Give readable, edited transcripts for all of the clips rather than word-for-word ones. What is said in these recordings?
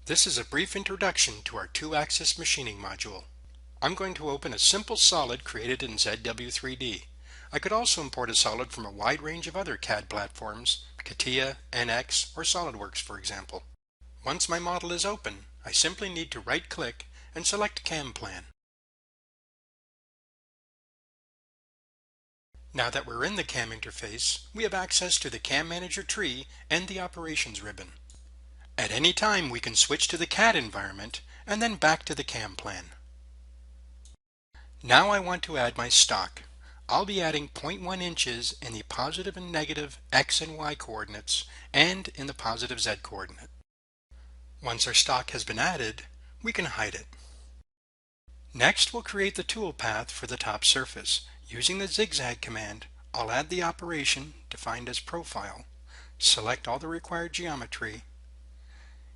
This is a brief introduction to our two-axis machining module. I'm going to open a simple solid created in ZW3D. I could also import a solid from a wide range of other CAD platforms, CATIA, NX, or SOLIDWORKS for example. Once my model is open, I simply need to right-click and select CAM Plan. Now that we're in the CAM interface, we have access to the CAM Manager tree and the Operations ribbon. At any time we can switch to the CAD environment and then back to the CAM plan. Now I want to add my stock. I'll be adding 0.1 inches in the positive and negative X and Y coordinates and in the positive Z coordinate. Once our stock has been added, we can hide it. Next we'll create the tool path for the top surface. Using the zigzag command, I'll add the operation defined as profile, select all the required geometry,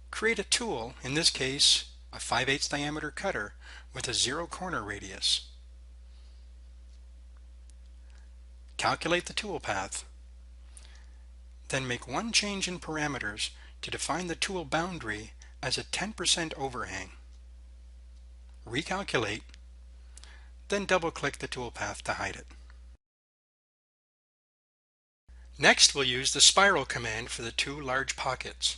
create a tool, in this case a 5/8 diameter cutter with a 0 corner radius. Calculate the tool path. Then make one change in parameters to define the tool boundary as a 10% overhang. Recalculate, then double-click the tool path to hide it. Next we'll use the spiral command for the two large pockets.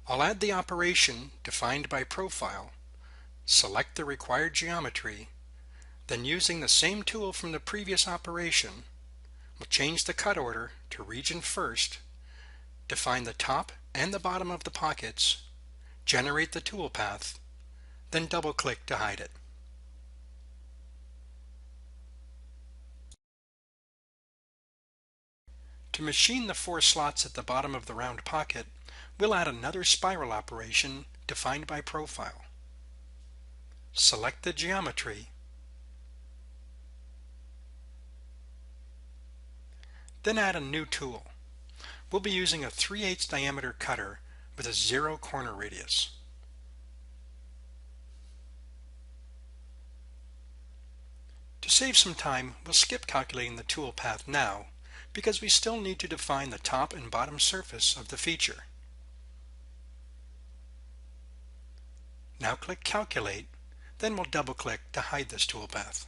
I'll add the operation defined by profile, select the required geometry, then using the same tool from the previous operation, we'll change the cut order to region first, define the top and the bottom of the pockets, generate the tool path, then double-click to hide it. To machine the 4 slots at the bottom of the round pocket, we'll add another spiral operation defined by profile. Select the geometry, then add a new tool. We'll be using a 3/8 diameter cutter with a 0 corner radius. To save some time, we'll skip calculating the tool path now because we still need to define the top and bottom surface of the feature. Now click Calculate, then we'll double-click to hide this toolpath.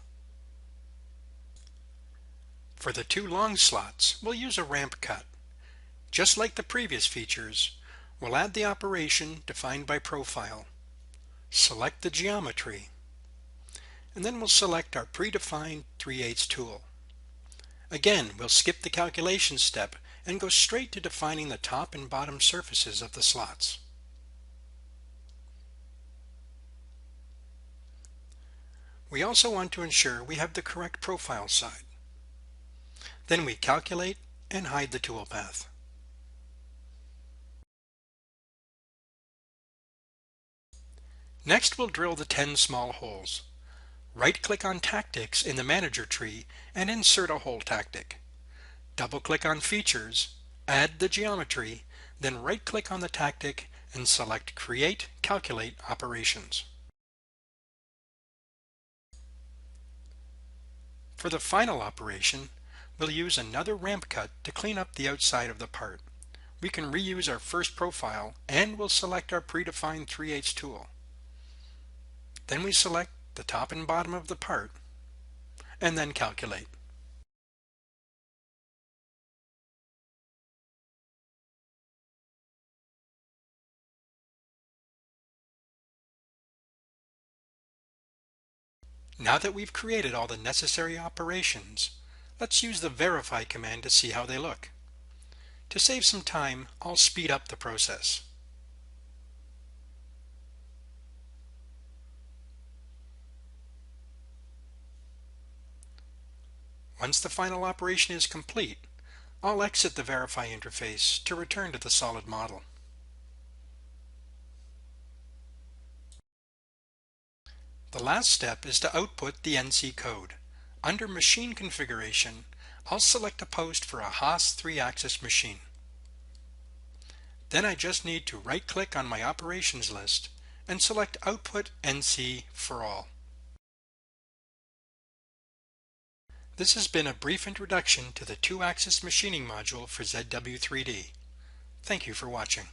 For the 2 long slots, we'll use a ramp cut. Just like the previous features, we'll add the operation defined by profile, select the geometry, and then we'll select our predefined 3/8 tool. Again, we'll skip the calculation step and go straight to defining the top and bottom surfaces of the slots. We also want to ensure we have the correct profile side. Then we calculate and hide the tool path. Next we'll drill the 10 small holes. Right-click on Tactics in the Manager tree and insert a hole tactic. Double-click on Features, add the geometry, then right-click on the tactic and select Create Calculate Operations. For the final operation, we'll use another ramp cut to clean up the outside of the part. We can reuse our first profile and we'll select our predefined 3/8 tool. Then we select the top and bottom of the part and then calculate. Now that we've created all the necessary operations, let's use the Verify command to see how they look. To save some time, I'll speed up the process. Once the final operation is complete, I'll exit the Verify interface to return to the solid model. The last step is to output the NC code. Under Machine Configuration, I'll select a post for a Haas 3-axis machine. Then I just need to right-click on my operations list and select Output NC for all. This has been a brief introduction to the two-axis machining module for ZW3D. Thank you for watching.